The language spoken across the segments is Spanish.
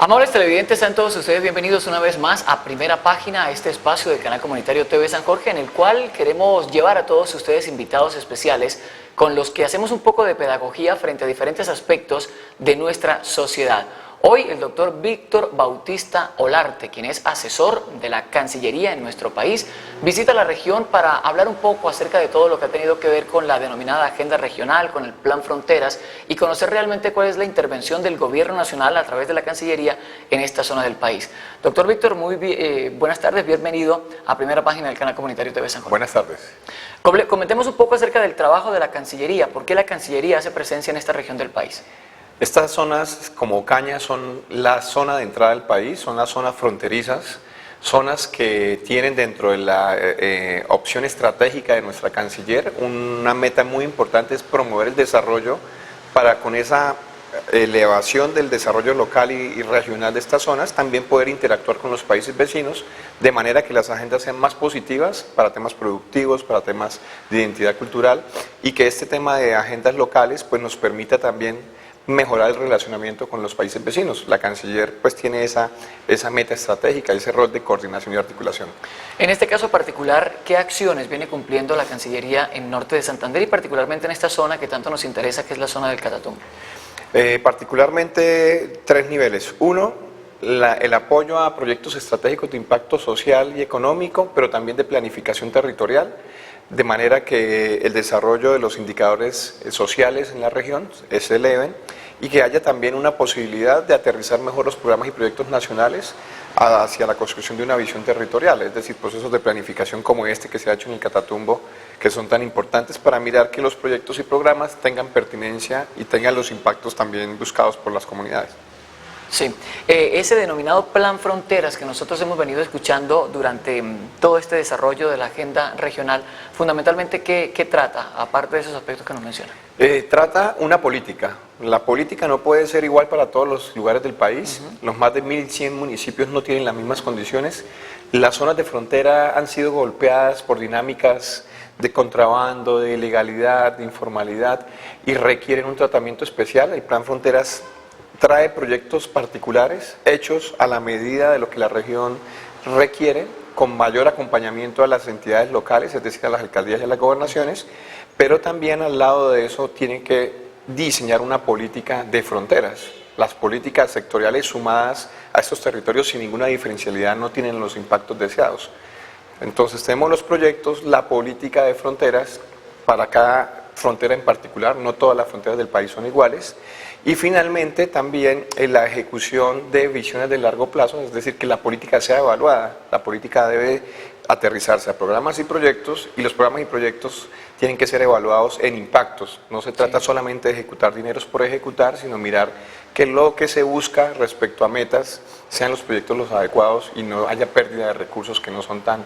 Amables televidentes, sean todos ustedes bienvenidos una vez más a Primera Página, a este espacio del canal comunitario TV San Jorge, en el cual queremos llevar a todos ustedes invitados especiales con los que hacemos un poco de pedagogía frente a diferentes aspectos de nuestra sociedad. Hoy el doctor Víctor Bautista Olarte, quien es asesor de la Cancillería en nuestro país, visita la región para hablar un poco acerca de todo lo que ha tenido que ver con la denominada agenda regional, con el Plan Fronteras y conocer realmente cuál es la intervención del gobierno nacional a través de la Cancillería en esta zona del país. Doctor Víctor, buenas tardes, bienvenido a Primera Página del canal comunitario TV San Jorge. Buenas tardes. Comentemos un poco acerca del trabajo de la Cancillería. ¿Por qué la Cancillería hace presencia en esta región del país? Estas zonas, como Ocaña, son la zona de entrada del país, son las zonas fronterizas, zonas que tienen dentro de la opción estratégica de nuestra canciller una meta muy importante, es promover el desarrollo para con esa elevación del desarrollo local y regional de estas zonas, también poder interactuar con los países vecinos de manera que las agendas sean más positivas para temas productivos, para temas de identidad cultural y que este tema de agendas locales pues nos permita también mejorar el relacionamiento con los países vecinos. La canciller pues tiene esa meta estratégica, ese rol de coordinación y articulación. En este caso particular, ¿qué acciones viene cumpliendo la Cancillería en Norte de Santander y particularmente en esta zona que tanto nos interesa, que es la zona del Catatumbo? Particularmente tres niveles. Uno, el apoyo a proyectos estratégicos de impacto social y económico, pero también de planificación territorial, de manera que el desarrollo de los indicadores sociales en la región se eleven y que haya también una posibilidad de aterrizar mejor los programas y proyectos nacionales hacia la construcción de una visión territorial, es decir, procesos de planificación como este que se ha hecho en el Catatumbo, que son tan importantes para mirar que los proyectos y programas tengan pertinencia y tengan los impactos también buscados por las comunidades. Sí, ese denominado Plan Fronteras que nosotros hemos venido escuchando durante todo este desarrollo de la agenda regional, fundamentalmente, ¿qué trata, aparte de esos aspectos que nos menciona? Trata una política. La política no puede ser igual para todos los lugares del país. Los más de 1.100 municipios no tienen las mismas condiciones. Las zonas de frontera han sido golpeadas por dinámicas de contrabando, de ilegalidad, de informalidad y requieren un tratamiento especial. El Plan Fronteras trae proyectos particulares hechos a la medida de lo que la región requiere, con mayor acompañamiento a las entidades locales, es decir, a las alcaldías y a las gobernaciones, pero también al lado de eso tienen que diseñar una política de fronteras. Las políticas sectoriales sumadas a estos territorios sin ninguna diferencialidad no tienen los impactos deseados. Entonces tenemos los proyectos, la política de fronteras para cada frontera en particular, no todas las fronteras del país son iguales, y finalmente también la ejecución de visiones de largo plazo, es decir, que la política sea evaluada. La política debe aterrizarse a programas y proyectos, y los programas y proyectos tienen que ser evaluados en impactos. No se trata solamente de ejecutar dineros por ejecutar, sino mirar que lo que se busca respecto a metas sean los proyectos los adecuados y no haya pérdida de recursos que no son tan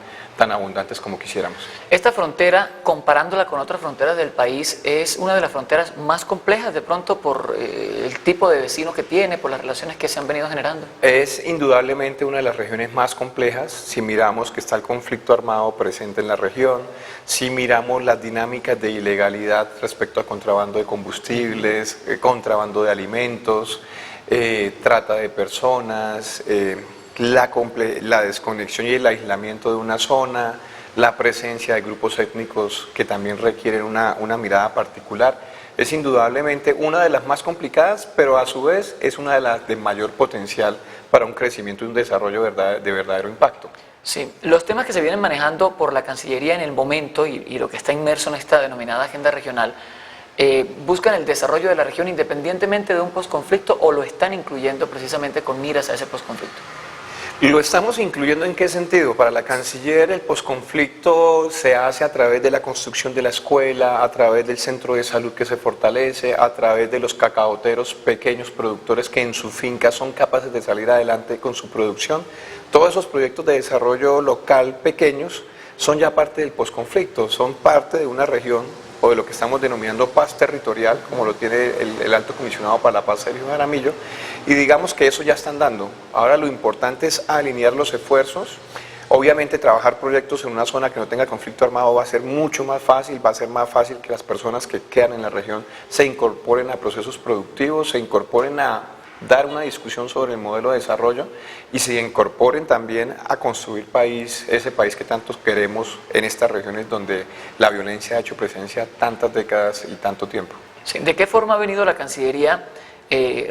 abundantes como quisiéramos. Esta frontera, comparándola con otras fronteras del país, es una de las fronteras más complejas de pronto por el tipo de vecino que tiene, por las relaciones que se han venido generando. Es indudablemente una de las regiones más complejas si miramos que está el conflicto armado presente en la región, si miramos las dinámicas de ilegalidad respecto a contrabando de combustibles, contrabando de alimentos, trata de personas, la desconexión y el aislamiento de una zona, la presencia de grupos étnicos que también requieren una mirada particular. Es indudablemente una de las más complicadas, pero a su vez es una de las de mayor potencial para un crecimiento y un desarrollo de verdadero impacto. Sí, los temas que se vienen manejando por la Cancillería en el momento y lo que está inmerso en esta denominada agenda regional, ¿buscan el desarrollo de la región independientemente de un posconflicto o lo están incluyendo precisamente con miras a ese posconflicto? Lo estamos incluyendo ¿en qué sentido? Para la canciller el posconflicto se hace a través de la construcción de la escuela, a través del centro de salud que se fortalece, a través de los cacaoteros pequeños productores que en su finca son capaces de salir adelante con su producción. Todos esos proyectos de desarrollo local pequeños son ya parte del posconflicto, son parte de una región o de lo que estamos denominando paz territorial, como lo tiene el Alto Comisionado para la Paz, Sergio Jaramillo, y digamos que eso ya están dando. Ahora lo importante es alinear los esfuerzos. Obviamente trabajar proyectos en una zona que no tenga conflicto armado va a ser mucho más fácil, va a ser más fácil que las personas que quedan en la región se incorporen a procesos productivos, se incorporen a dar una discusión sobre el modelo de desarrollo y se incorporen también a construir ese país que tantos queremos en estas regiones donde la violencia ha hecho presencia tantas décadas y tanto tiempo. Sí, ¿de qué forma ha venido la Cancillería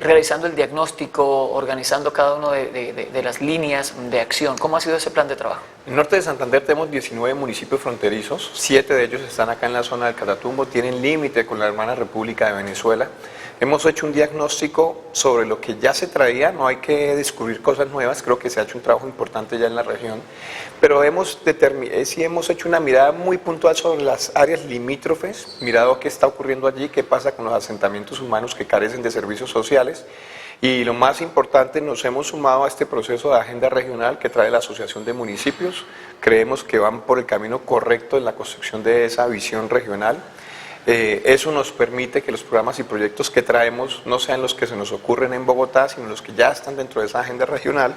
realizando el diagnóstico, organizando cada una de las líneas de acción? ¿Cómo ha sido ese plan de trabajo? En el norte de Santander tenemos 19 municipios fronterizos, 7 de ellos están acá en la zona del Catatumbo, tienen límite con la hermana República de Venezuela. Hemos hecho un diagnóstico sobre lo que ya se traía, no hay que descubrir cosas nuevas, creo que se ha hecho un trabajo importante ya en la región, pero sí hemos hecho una mirada muy puntual sobre las áreas limítrofes, mirado qué está ocurriendo allí, qué pasa con los asentamientos humanos que carecen de servicios sociales. Y lo más importante, nos hemos sumado a este proceso de agenda regional que trae la Asociación de Municipios. Creemos que van por el camino correcto en la construcción de esa visión regional. Eso nos permite que los programas y proyectos que traemos no sean los que se nos ocurren en Bogotá, sino los que ya están dentro de esa agenda regional,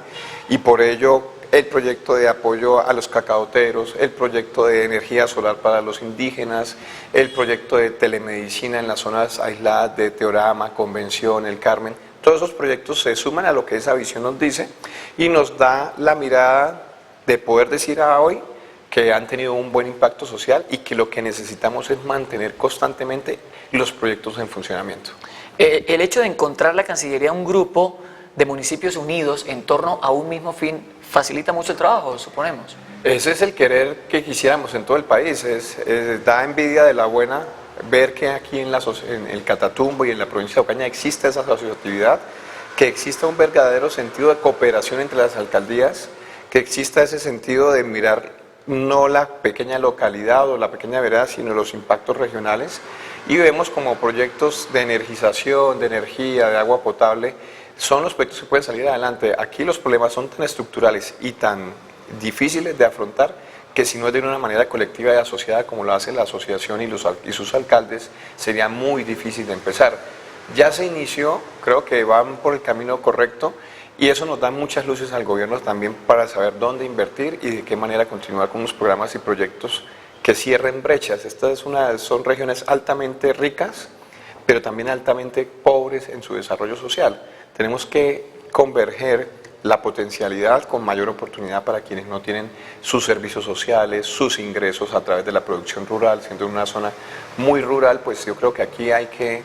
y por ello el proyecto de apoyo a los cacaoteros, el proyecto de energía solar para los indígenas, el proyecto de telemedicina en las zonas aisladas de Teorama, Convención, El Carmen. Todos esos proyectos se suman a lo que esa visión nos dice y nos da la mirada de poder decir a hoy que han tenido un buen impacto social y que lo que necesitamos es mantener constantemente los proyectos en funcionamiento. El hecho de encontrar la Cancillería un grupo de municipios unidos en torno a un mismo fin facilita mucho el trabajo, suponemos. Ese es el querer que quisiéramos en todo el país, da envidia de la buena ver que aquí en el Catatumbo y en la provincia de Ocaña existe esa asociatividad, que exista un verdadero sentido de cooperación entre las alcaldías, que exista ese sentido de mirar no la pequeña localidad o la pequeña vereda, sino los impactos regionales, y vemos como proyectos de energización, de energía, de agua potable, son los proyectos que pueden salir adelante. Aquí los problemas son tan estructurales y tan difíciles de afrontar que si no es de una manera colectiva y asociada como lo hace la asociación y sus alcaldes, sería muy difícil de empezar. Ya se inició, creo que van por el camino correcto, y eso nos da muchas luces al gobierno también para saber dónde invertir y de qué manera continuar con los programas y proyectos que cierren brechas. Son regiones altamente ricas, pero también altamente pobres en su desarrollo social. Tenemos que converger la potencialidad con mayor oportunidad para quienes no tienen sus servicios sociales, sus ingresos a través de la producción rural, siendo una zona muy rural, pues yo creo que aquí hay que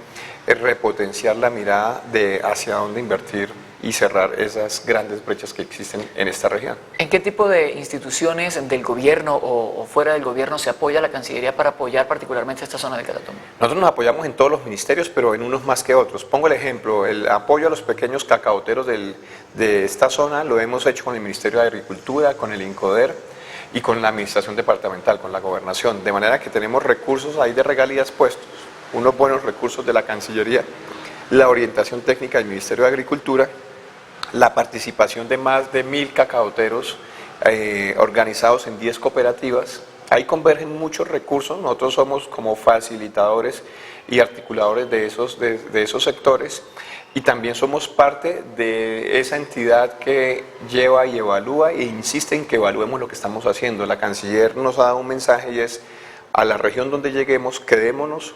repotenciar la mirada de hacia dónde invertir y cerrar esas grandes brechas que existen en esta región. ¿En qué tipo de instituciones del gobierno o fuera del gobierno se apoya la Cancillería para apoyar particularmente esta zona del Catatumbo? Nosotros nos apoyamos en todos los ministerios, pero en unos más que otros. Pongo el ejemplo, el apoyo a los pequeños cacaoteros de esta zona lo hemos hecho con el Ministerio de Agricultura, con el INCODER y con la Administración Departamental, con la Gobernación, de manera que tenemos recursos ahí de regalías puestos, unos buenos recursos de la Cancillería, la orientación técnica del Ministerio de Agricultura, la participación de más de 1000 cacaoteros organizados en 10 cooperativas. Ahí convergen muchos recursos, nosotros somos como facilitadores y articuladores de esos sectores, y también somos parte de esa entidad que lleva y evalúa e insiste en que evaluemos lo que estamos haciendo. La Canciller nos ha dado un mensaje y es: a la región donde lleguemos, quedémonos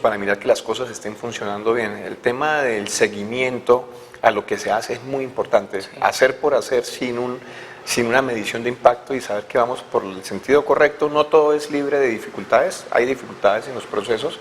para mirar que las cosas estén funcionando bien. El tema del seguimiento a lo que se hace es muy importante, sí. Hacer por hacer sin una medición de impacto y saber que vamos por el sentido correcto. No todo es libre de dificultades, hay dificultades en los procesos,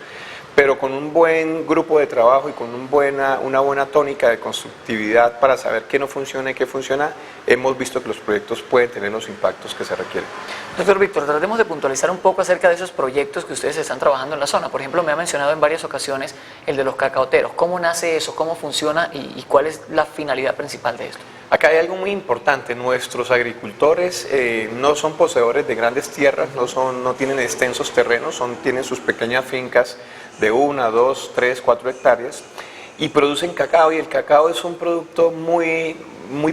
pero con un buen grupo de trabajo y con una buena tónica de constructividad para saber qué no funciona y qué funciona, hemos visto que los proyectos pueden tener los impactos que se requieren. Doctor Víctor, tratemos de puntualizar un poco acerca de esos proyectos que ustedes están trabajando en la zona. Por ejemplo, me ha mencionado en varias ocasiones el de los cacaoteros. ¿Cómo nace eso? ¿Cómo funciona? ¿Y cuál es la finalidad principal de esto? Acá hay algo muy importante. Nuestros agricultores no son poseedores de grandes tierras, no tienen extensos terrenos, tienen sus pequeñas fincas de 1, 2, 3, 4 hectáreas y producen cacao, y el cacao es un producto muy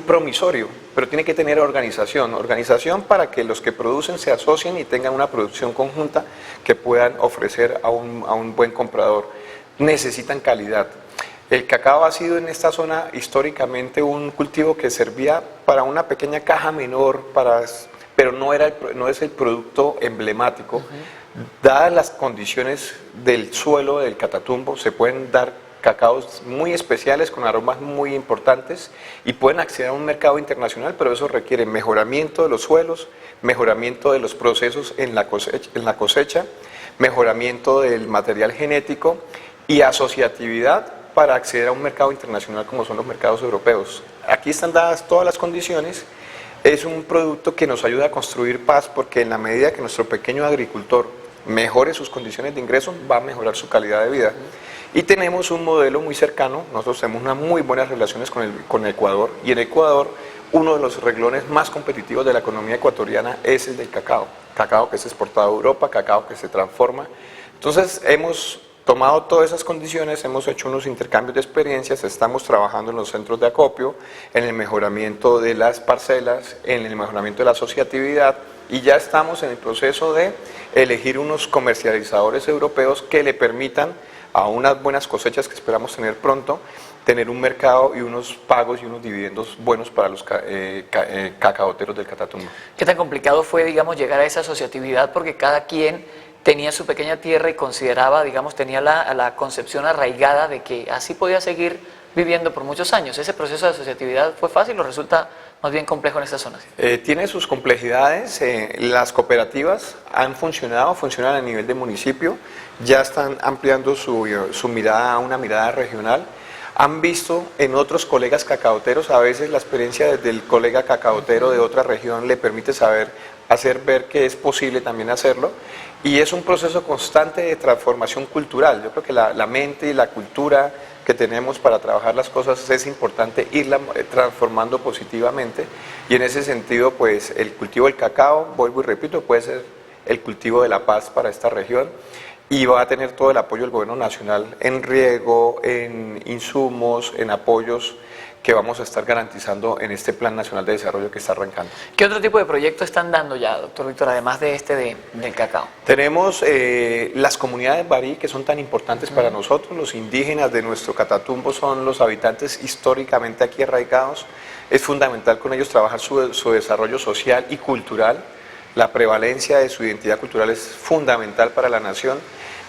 promisorio, pero tiene que tener organización para que los que producen se asocien y tengan una producción conjunta que puedan ofrecer a un buen comprador. Necesitan calidad. El cacao ha sido en esta zona históricamente un cultivo que servía para una pequeña caja menor, pero no es el producto emblemático. Dadas las condiciones del suelo del Catatumbo, se pueden dar cacaos muy especiales con aromas muy importantes y pueden acceder a un mercado internacional, pero eso requiere mejoramiento de los suelos, mejoramiento de los procesos en la cosecha, mejoramiento del material genético y asociatividad para acceder a un mercado internacional como son los mercados europeos. Aquí están dadas todas las condiciones. Es un producto que nos ayuda a construir paz porque en la medida que nuestro pequeño agricultor mejore sus condiciones de ingreso, va a mejorar su calidad de vida. Y tenemos un modelo muy cercano, nosotros tenemos unas muy buenas relaciones con Ecuador, y en Ecuador uno de los renglones más competitivos de la economía ecuatoriana es el del cacao. Cacao que es exportado a Europa, cacao que se transforma. Entonces hemos tomado todas esas condiciones, hemos hecho unos intercambios de experiencias, estamos trabajando en los centros de acopio, en el mejoramiento de las parcelas, en el mejoramiento de la asociatividad, y ya estamos en el proceso de elegir unos comercializadores europeos que le permitan a unas buenas cosechas que esperamos tener pronto, tener un mercado y unos pagos y unos dividendos buenos para los cacaoteros del Catatumbo. ¿Qué tan complicado fue, digamos, llegar a esa asociatividad? Porque cada quien tenía su pequeña tierra y consideraba, digamos, tenía la concepción arraigada de que así podía seguir viviendo por muchos años. ¿Ese proceso de asociatividad fue fácil o resulta más bien complejo en estas zonas? Tiene sus complejidades. Las cooperativas han funcionado, funcionan a nivel de municipio, ya están ampliando su mirada a una mirada regional. Han visto en otros colegas cacaoteros, a veces la experiencia del colega cacaotero de otra región le permite hacer ver que es posible también hacerlo, y es un proceso constante de transformación cultural. Yo creo que la mente y la cultura que tenemos para trabajar las cosas es importante irla transformando positivamente, y en ese sentido pues el cultivo del cacao, vuelvo y repito, puede ser el cultivo de la paz para esta región, y va a tener todo el apoyo del gobierno nacional en riego, en insumos, en apoyos que vamos a estar garantizando en este Plan Nacional de Desarrollo que está arrancando. ¿Qué otro tipo de proyectos están dando ya, doctor Víctor, además de del cacao? Tenemos las comunidades barí, que son tan importantes para nosotros. Los indígenas de nuestro Catatumbo son los habitantes históricamente aquí arraigados. Es fundamental con ellos trabajar su desarrollo social y cultural. La prevalencia de su identidad cultural es fundamental para la nación,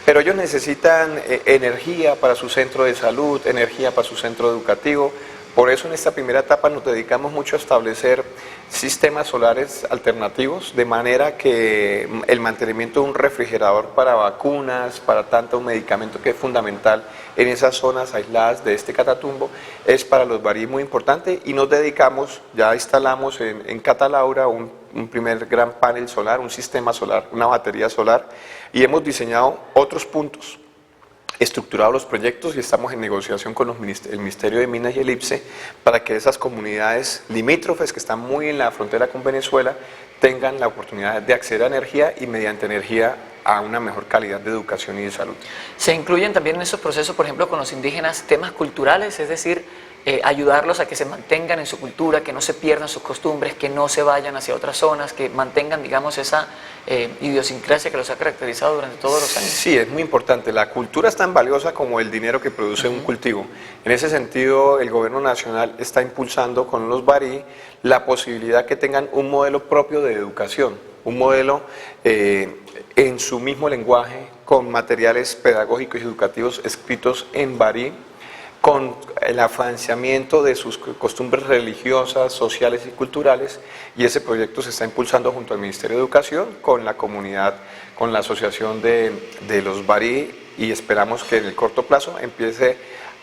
pero ellos necesitan energía para su centro de salud, energía para su centro educativo. Por eso en esta primera etapa nos dedicamos mucho a establecer sistemas solares alternativos, de manera que el mantenimiento de un refrigerador para vacunas, para tanto medicamento que es fundamental en esas zonas aisladas de este Catatumbo, es para los barí muy importante, y nos dedicamos, ya instalamos en Catalaura un primer gran panel solar, un sistema solar, una batería solar, y hemos diseñado otros puntos, estructurado los proyectos, y estamos en negociación con el Ministerio de Minas y el IPSE para que esas comunidades limítrofes que están muy en la frontera con Venezuela tengan la oportunidad de acceder a energía, y mediante energía a una mejor calidad de educación y de salud. ¿Se incluyen también en esos procesos, por ejemplo, con los indígenas, temas culturales, es decir, ayudarlos a que se mantengan en su cultura, que no se pierdan sus costumbres, que no se vayan hacia otras zonas, que mantengan, digamos, esa idiosincrasia que los ha caracterizado durante todos los años? Sí, es muy importante. La cultura es tan valiosa como el dinero que produce un cultivo. En ese sentido, el gobierno nacional está impulsando con los barí la posibilidad que tengan un modelo propio de educación, un modelo en su mismo lenguaje, con materiales pedagógicos y educativos escritos en barí, con el afianzamiento de sus costumbres religiosas, sociales y culturales, y ese proyecto se está impulsando junto al Ministerio de Educación, con la comunidad, con la asociación de los barí, y esperamos que en el corto plazo empiece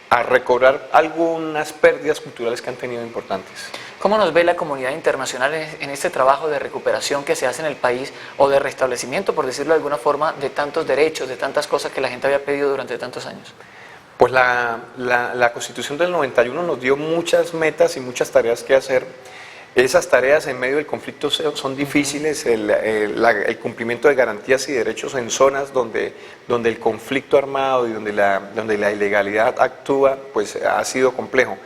a recobrar algunas pérdidas culturales que han tenido importantes. ¿Cómo nos ve la comunidad internacional en este trabajo de recuperación que se hace en el país, o de restablecimiento, por decirlo de alguna forma, de tantos derechos, de tantas cosas que la gente había pedido durante tantos años? Pues la Constitución del 91 nos dio muchas metas y muchas tareas que hacer. Esas tareas en medio del conflicto son difíciles, el cumplimiento de garantías y derechos en zonas donde el conflicto armado y donde la ilegalidad actúa, pues ha sido complejo.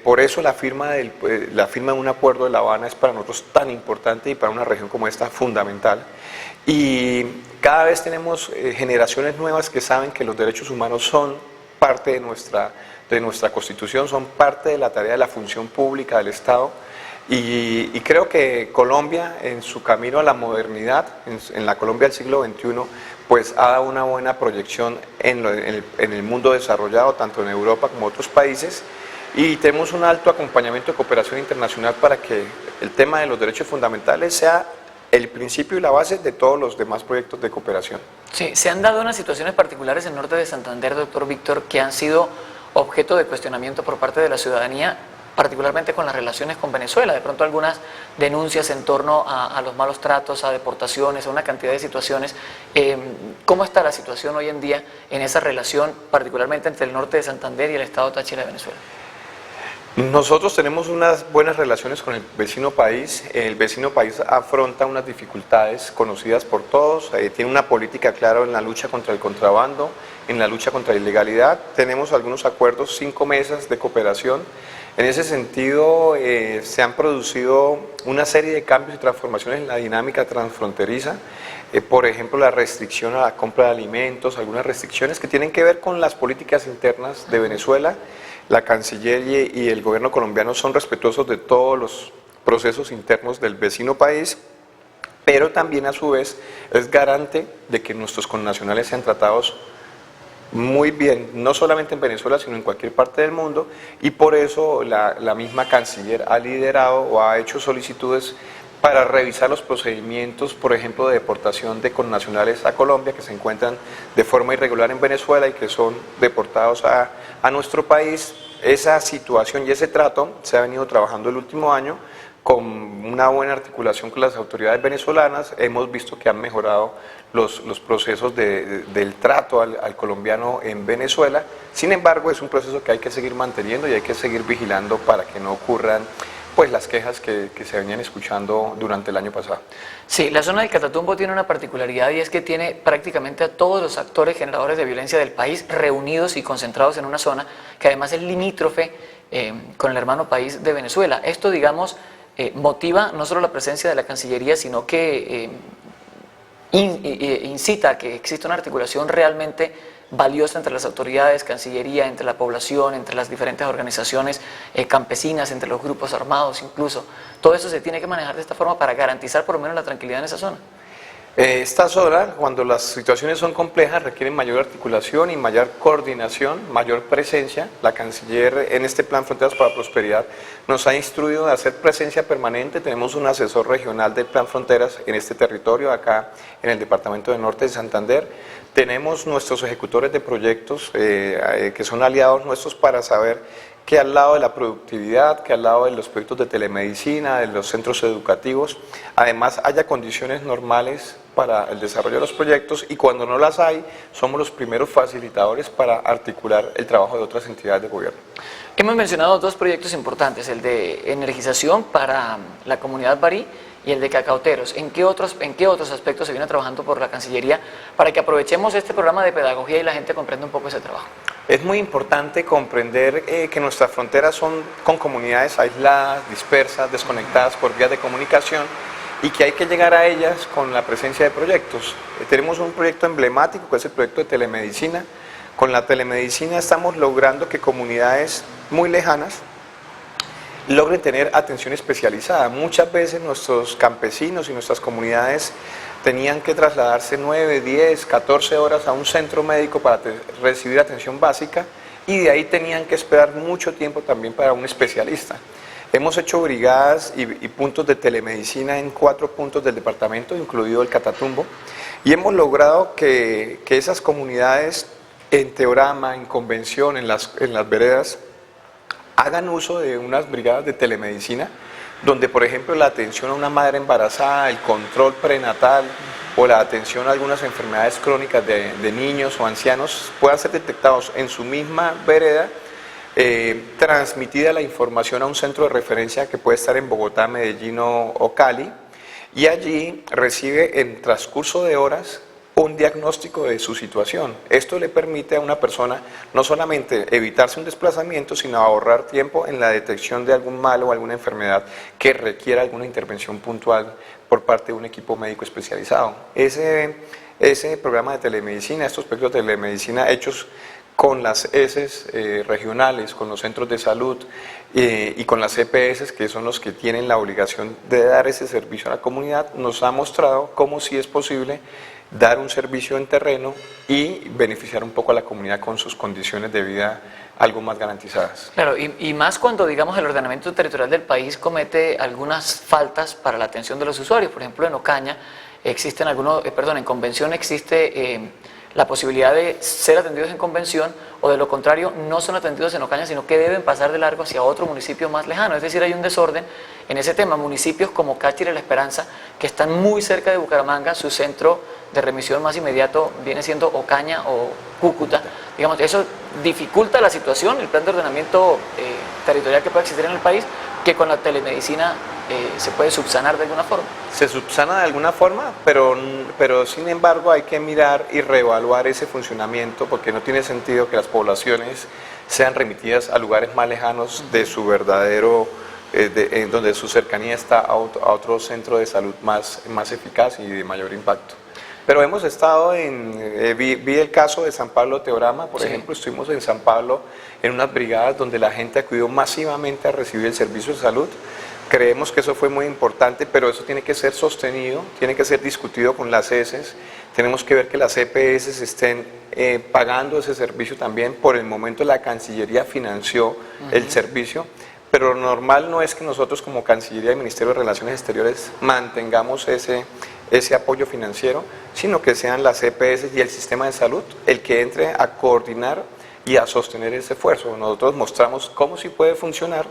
Por eso la firma de un acuerdo de La Habana es para nosotros tan importante, y para una región como esta fundamental. Y cada vez tenemos generaciones nuevas que saben que los derechos humanos son parte de nuestra Constitución, son parte de la tarea de la función pública del Estado, y creo que Colombia, en su camino a la modernidad, en la Colombia del siglo XXI, pues ha dado una buena proyección en el mundo desarrollado, tanto en Europa como en otros países, y tenemos un alto acompañamiento de cooperación internacional para que el tema de los derechos fundamentales sea el principio y la base de todos los demás proyectos de cooperación. Sí, se han dado unas situaciones particulares en el norte de Santander, doctor Víctor, que han sido objeto de cuestionamiento por parte de la ciudadanía, particularmente con las relaciones con Venezuela. De pronto algunas denuncias en torno a los malos tratos, a deportaciones, a una cantidad de situaciones. ¿Cómo está la situación hoy en día en esa relación, particularmente entre el norte de Santander y el estado Táchira de Venezuela? Nosotros tenemos unas buenas relaciones con el vecino país. El vecino país afronta unas dificultades conocidas por todos, tiene una política clara en la lucha contra el contrabando, en la lucha contra la ilegalidad. Tenemos algunos acuerdos, 5 mesas de cooperación. En ese sentido, se han producido una serie de cambios y transformaciones en la dinámica transfronteriza. Por ejemplo, la restricción a la compra de alimentos, algunas restricciones que tienen que ver con las políticas internas de Venezuela. La Cancillería y el gobierno colombiano son respetuosos de todos los procesos internos del vecino país, pero también a su vez es garante de que nuestros connacionales sean tratados muy bien, no solamente en Venezuela, sino en cualquier parte del mundo, y por eso la misma canciller ha liderado o ha hecho solicitudes para revisar los procedimientos, por ejemplo, de deportación de connacionales a Colombia que se encuentran de forma irregular en Venezuela y que son deportados a nuestro país. Esa situación y ese trato se ha venido trabajando el último año con una buena articulación con las autoridades venezolanas. Hemos visto que han mejorado los procesos del trato al colombiano en Venezuela. Sin embargo, es un proceso que hay que seguir manteniendo y hay que seguir vigilando para que no ocurran pues las quejas que se venían escuchando durante el año pasado. Sí, la zona del Catatumbo tiene una particularidad y es que tiene prácticamente a todos los actores generadores de violencia del país reunidos y concentrados en una zona que además es limítrofe con el hermano país de Venezuela. Esto, digamos, motiva no solo la presencia de la Cancillería, sino que incita a que exista una articulación realmente valiosa entre las autoridades, Cancillería, entre la población, entre las diferentes organizaciones campesinas, entre los grupos armados incluso. Todo eso se tiene que manejar de esta forma para garantizar por lo menos la tranquilidad en esa zona. Esta zona, cuando las situaciones son complejas, requieren mayor articulación y mayor coordinación, mayor presencia. La Canciller en este Plan Fronteras para la Prosperidad nos ha instruido de hacer presencia permanente. Tenemos un asesor regional del Plan Fronteras en este territorio, acá en el departamento del norte de Santander. Tenemos nuestros ejecutores de proyectos que son aliados nuestros para saber que al lado de la productividad, que al lado de los proyectos de telemedicina, de los centros educativos, además haya condiciones normales para el desarrollo de los proyectos, y cuando no las hay, somos los primeros facilitadores para articular el trabajo de otras entidades de gobierno. Hemos mencionado 2 proyectos importantes, el de energización para la comunidad barí y el de cacauteros. ¿En qué otros aspectos se viene trabajando por la Cancillería para que aprovechemos este programa de pedagogía y la gente comprenda un poco ese trabajo? Es muy importante comprender que nuestras fronteras son con comunidades aisladas, dispersas, desconectadas por vías de comunicación, y que hay que llegar a ellas con la presencia de proyectos. Tenemos un proyecto emblemático que es el proyecto de telemedicina. Con la telemedicina estamos logrando que comunidades muy lejanas logren tener atención especializada. Muchas veces nuestros campesinos y nuestras comunidades tenían que trasladarse 9, 10, 14 horas a un centro médico para recibir atención básica, y de ahí tenían que esperar mucho tiempo también para un especialista. Hemos hecho brigadas y puntos de telemedicina en 4 puntos del departamento, incluido el Catatumbo, y hemos logrado que esas comunidades en Teorama, en Convención, en las veredas, hagan uso de unas brigadas de telemedicina, donde por ejemplo la atención a una madre embarazada, el control prenatal o la atención a algunas enfermedades crónicas de niños o ancianos puedan ser detectados en su misma vereda, transmitida la información a un centro de referencia que puede estar en Bogotá, Medellín o Cali, y allí recibe en transcurso de horas un diagnóstico de su situación. Esto le permite a una persona no solamente evitarse un desplazamiento, sino ahorrar tiempo en la detección de algún mal o alguna enfermedad que requiera alguna intervención puntual por parte de un equipo médico especializado. Ese programa de telemedicina, estos proyectos de telemedicina hechos con las ESES regionales, con los centros de salud y con las EPS, que son los que tienen la obligación de dar ese servicio a la comunidad, nos ha mostrado cómo sí es posible dar un servicio en terreno y beneficiar un poco a la comunidad con sus condiciones de vida algo más garantizadas. Claro, y más cuando, digamos, el ordenamiento territorial del país comete algunas faltas para la atención de los usuarios. Por ejemplo, en Ocaña existen algunos, en Convención existe la posibilidad de ser atendidos en Convención, o de lo contrario no son atendidos en Ocaña, sino que deben pasar de largo hacia otro municipio más lejano. Es decir, hay un desorden en ese tema. Municipios como Cáchira y La Esperanza, que están muy cerca de Bucaramanga, su centro de remisión más inmediato viene siendo Ocaña o Cúcuta. Digamos, eso dificulta la situación, el plan de ordenamiento territorial que puede existir en el país, que con la telemedicina se puede subsanar de alguna forma. Se subsana de alguna forma, pero sin embargo hay que mirar y reevaluar ese funcionamiento, porque no tiene sentido que las poblaciones sean remitidas a lugares más lejanos de su verdadero, en donde su cercanía está a otro centro de salud más eficaz y de mayor impacto. Pero hemos estado vi el caso de San Pablo Teorama, por ejemplo, estuvimos en San Pablo en unas brigadas donde la gente acudió masivamente a recibir el servicio de salud. Creemos que eso fue muy importante, pero eso tiene que ser sostenido, tiene que ser discutido con las ESES, tenemos que ver que las EPS estén pagando ese servicio también. Por el momento la Cancillería financió el servicio, pero lo normal no es que nosotros como Cancillería y Ministerio de Relaciones Exteriores mantengamos ese apoyo financiero, sino que sean las EPS y el sistema de salud el que entre a coordinar y a sostener ese esfuerzo. Nosotros mostramos cómo sí puede funcionar,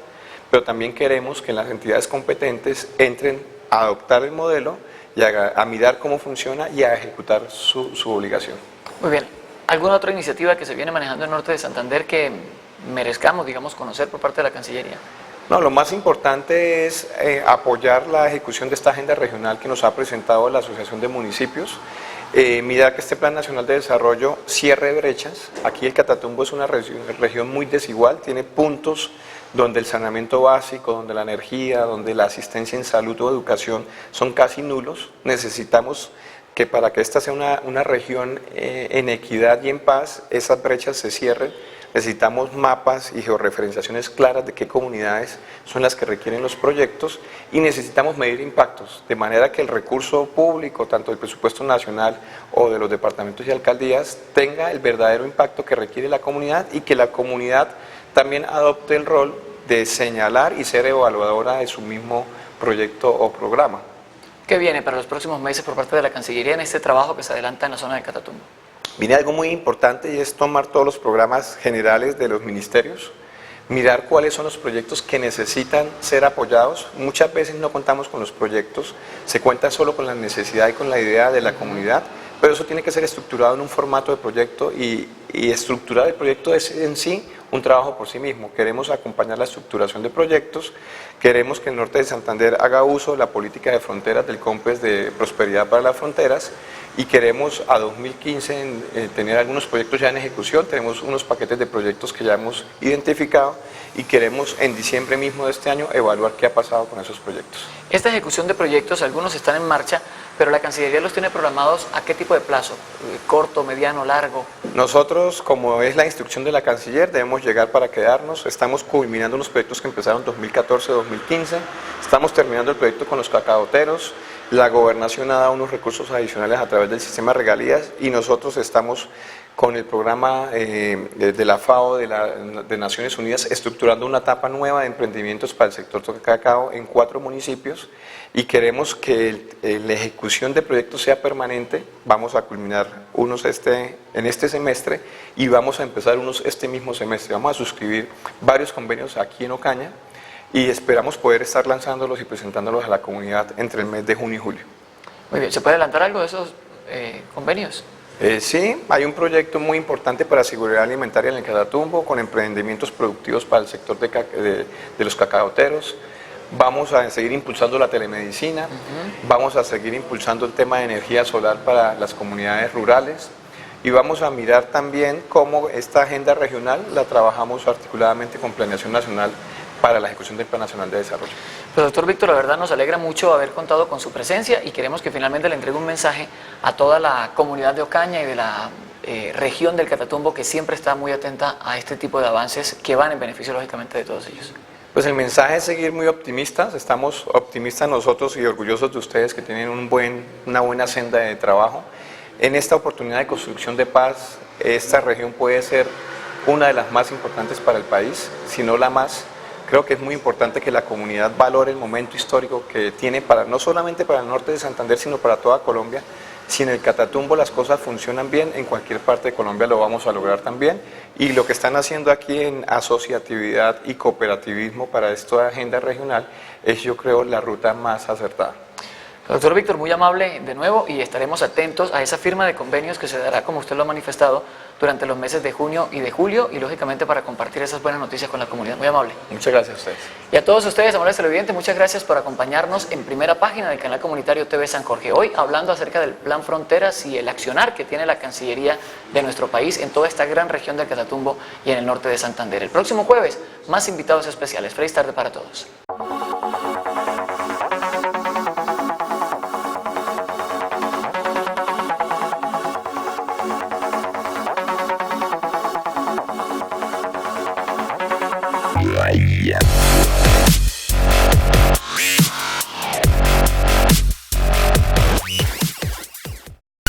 pero también queremos que las entidades competentes entren a adoptar el modelo y a mirar cómo funciona y a ejecutar su obligación. Muy bien. ¿Alguna otra iniciativa que se viene manejando en el norte de Santander que merezcamos, digamos, conocer por parte de la Cancillería? No, lo más importante es apoyar la ejecución de esta agenda regional que nos ha presentado la Asociación de Municipios, mirar que este Plan Nacional de Desarrollo cierre brechas. Aquí el Catatumbo es una región muy desigual, tiene puntos donde el saneamiento básico, donde la energía, donde la asistencia en salud o educación son casi nulos. Necesitamos que para que esta sea una región en equidad y en paz, esas brechas se cierren. Necesitamos mapas y georreferenciaciones claras de qué comunidades son las que requieren los proyectos, y necesitamos medir impactos, de manera que el recurso público, tanto del presupuesto nacional o de los departamentos y alcaldías, tenga el verdadero impacto que requiere la comunidad, y que la comunidad también adopte el rol de señalar y ser evaluadora de su mismo proyecto o programa. ¿Qué viene para los próximos meses por parte de la Cancillería en este trabajo que se adelanta en la zona de Catatumbo? Viene algo muy importante, y es tomar todos los programas generales de los ministerios, mirar cuáles son los proyectos que necesitan ser apoyados. Muchas veces no contamos con los proyectos, se cuenta solo con la necesidad y con la idea de la comunidad, pero eso tiene que ser estructurado en un formato de proyecto, y estructurar el proyecto es en sí un trabajo por sí mismo. Queremos acompañar la estructuración de proyectos, queremos que el norte de Santander haga uso de la política de fronteras del COMPES de Prosperidad para las Fronteras, y queremos a 2015 tener algunos proyectos ya en ejecución. Tenemos unos paquetes de proyectos que ya hemos identificado, y queremos en diciembre mismo de este año evaluar qué ha pasado con esos proyectos. Esta ejecución de proyectos, algunos están en marcha, pero la Cancillería los tiene programados ¿a qué tipo de plazo? ¿Corto, mediano, largo? Nosotros, como es la instrucción de la Canciller, debemos llegar para quedarnos. Estamos culminando unos proyectos que empezaron en 2014-2015, estamos terminando el proyecto con los cacaoteros. La gobernación ha dado unos recursos adicionales a través del sistema de regalías, y nosotros estamos con el programa de la FAO de Naciones Unidas estructurando una etapa nueva de emprendimientos para el sector de cacao en 4 municipios, y queremos que la ejecución de proyectos sea permanente. Vamos a culminar unos en este semestre, y vamos a empezar unos este mismo semestre. Vamos a suscribir varios convenios aquí en Ocaña, y esperamos poder estar lanzándolos y presentándolos a la comunidad entre el mes de junio y julio. Muy bien, ¿se puede adelantar algo de esos convenios? Sí, hay un proyecto muy importante para seguridad alimentaria en el Catatumbo, con emprendimientos productivos para el sector de los cacaoteros. Vamos a seguir impulsando la telemedicina, vamos a seguir impulsando el tema de energía solar para las comunidades rurales, y vamos a mirar también cómo esta agenda regional la trabajamos articuladamente con Planeación Nacional para la ejecución del Plan Nacional de Desarrollo. Pues doctor Víctor, la verdad nos alegra mucho haber contado con su presencia, y queremos que finalmente le entregue un mensaje a toda la comunidad de Ocaña y de la región del Catatumbo, que siempre está muy atenta a este tipo de avances que van en beneficio lógicamente de todos ellos. Pues el mensaje es seguir muy optimistas. Estamos optimistas nosotros y orgullosos de ustedes, que tienen una buena senda de trabajo. En esta oportunidad de construcción de paz, esta región puede ser una de las más importantes para el país, si no la más. Creo que es muy importante que la comunidad valore el momento histórico que tiene para, no solamente para el norte de Santander, sino para toda Colombia. Si en el Catatumbo las cosas funcionan bien, en cualquier parte de Colombia lo vamos a lograr también. Y lo que están haciendo aquí en asociatividad y cooperativismo para esta agenda regional es, yo creo, la ruta más acertada. Doctor Víctor, muy amable de nuevo y estaremos atentos a esa firma de convenios que se dará, como usted lo ha manifestado, durante los meses de junio y de julio y lógicamente para compartir esas buenas noticias con la comunidad. Muy amable. Muchas gracias a ustedes. Y a todos ustedes, amables televidentes, muchas gracias por acompañarnos en primera página del canal comunitario TV San Jorge. Hoy hablando acerca del Plan Fronteras y el accionar que tiene la Cancillería de nuestro país en toda esta gran región del Catatumbo y en el norte de Santander. El próximo jueves, más invitados especiales. Feliz tarde para todos. Yeah.